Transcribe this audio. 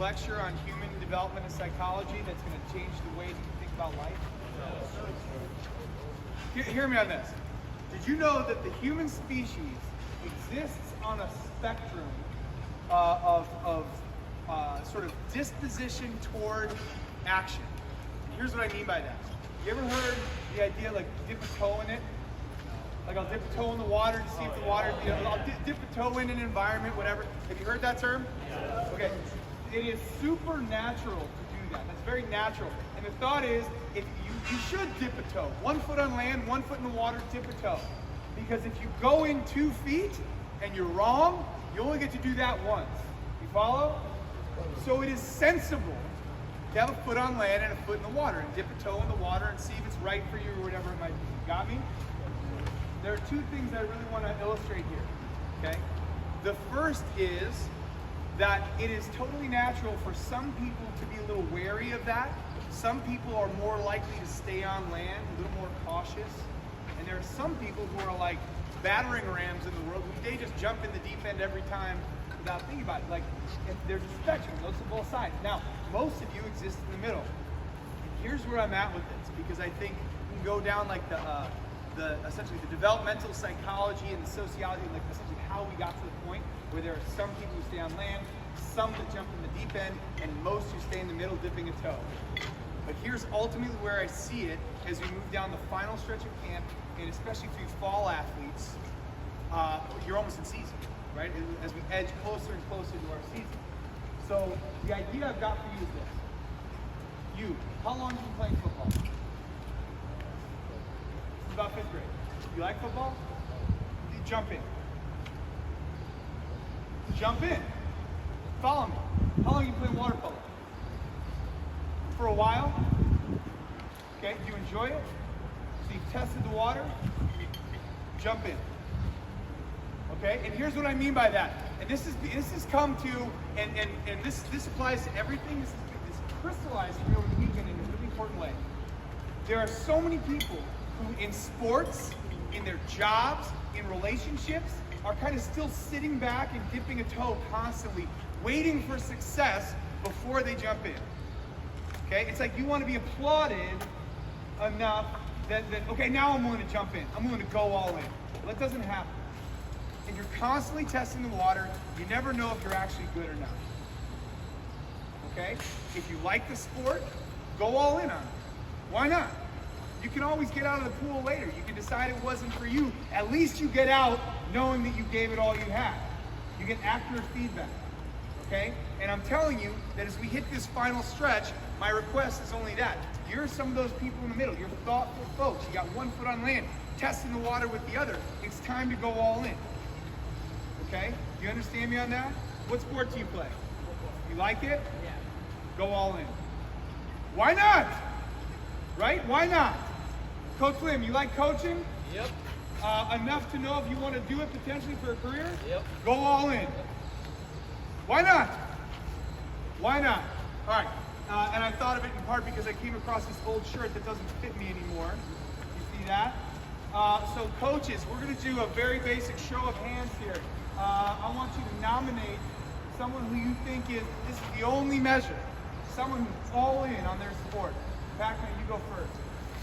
lecture on human development and psychology that's going to change the ways you think about life? Hear me on this. Did you know that the human species exists on a spectrum of sort of disposition toward action? And here's what I mean by that. You ever heard the idea like dip a toe in it? Like I'll dip a toe in the water to see if the water, I'll dip a toe in an environment, whatever. Have you heard that term? Okay. It is supernatural to do that. That's very natural. And the thought is, if you should dip a toe. 1 foot on land, 1 foot in the water, dip a toe. Because if you go in 2 feet and you're wrong, you only get to do that once. You follow? So it is sensible to have a foot on land and a foot in the water and dip a toe in the water and see if it's right for you or whatever it might be. Got me? There are 2 things I really want to illustrate here, okay? The first is that it is totally natural for some people to be a little wary of that. Some people are more likely to stay on land, a little more cautious. And there are some people who are like battering rams in the world. They just jump in the deep end every time without thinking about it. Like, there's a spectrum, it looks at both sides. Now, most of you exist in the middle. And here's where I'm at with this, because I think you can go down like essentially the developmental psychology and the sociology, like essentially how we got to the point where there are some people who stay on land, some that jump in the deep end, and most who stay in the middle dipping a toe. But here's ultimately where I see it as we move down the final stretch of camp, and especially for you fall athletes, you're almost in season, right? As we edge closer and closer to our season. So the idea I've got for you is this. You, how long have you been playing football? About 5th grade. You like football? You jump in. Jump in. Follow me. How long have you been playing water polo? For a while? Okay, do you enjoy it? So you've tested the water? Jump in. Okay, and here's what I mean by that. And this has come to, and this applies to everything. This crystallized for me over the weekend in a really important way. There are so many people who in sports, in their jobs, in relationships, are kind of still sitting back and dipping a toe constantly, waiting for success before they jump in. Okay? It's like you want to be applauded enough that okay, now I'm willing to jump in. I'm willing to go all in. Well, that doesn't happen. If you're constantly testing the water, you never know if you're actually good or not. Okay? If you like the sport, go all in on it. Why not? You can always get out of the pool later. You can decide it wasn't for you. At least you get out knowing that you gave it all you had. You get accurate feedback. Okay? And I'm telling you that as we hit this final stretch, my request is only that. You're some of those people in the middle. You're thoughtful folks. You got 1 foot on land, testing the water with the other. It's time to go all in. Okay? Do you understand me on that? What sport do you play? You like it? Yeah. Go all in. Why not? Right? Why not? Coach Lim, you like coaching? Yep. Enough to know if you want to do it potentially for a career? Yep. Go all in. Why not? Why not? All right. And I thought of it in part because I came across this old shirt that doesn't fit me anymore. You see that? So coaches, we're going to do a very basic show of hands here. I want you to nominate someone who you think this is the only measure. Someone who's all in on their sport. Pac-Man, you go first.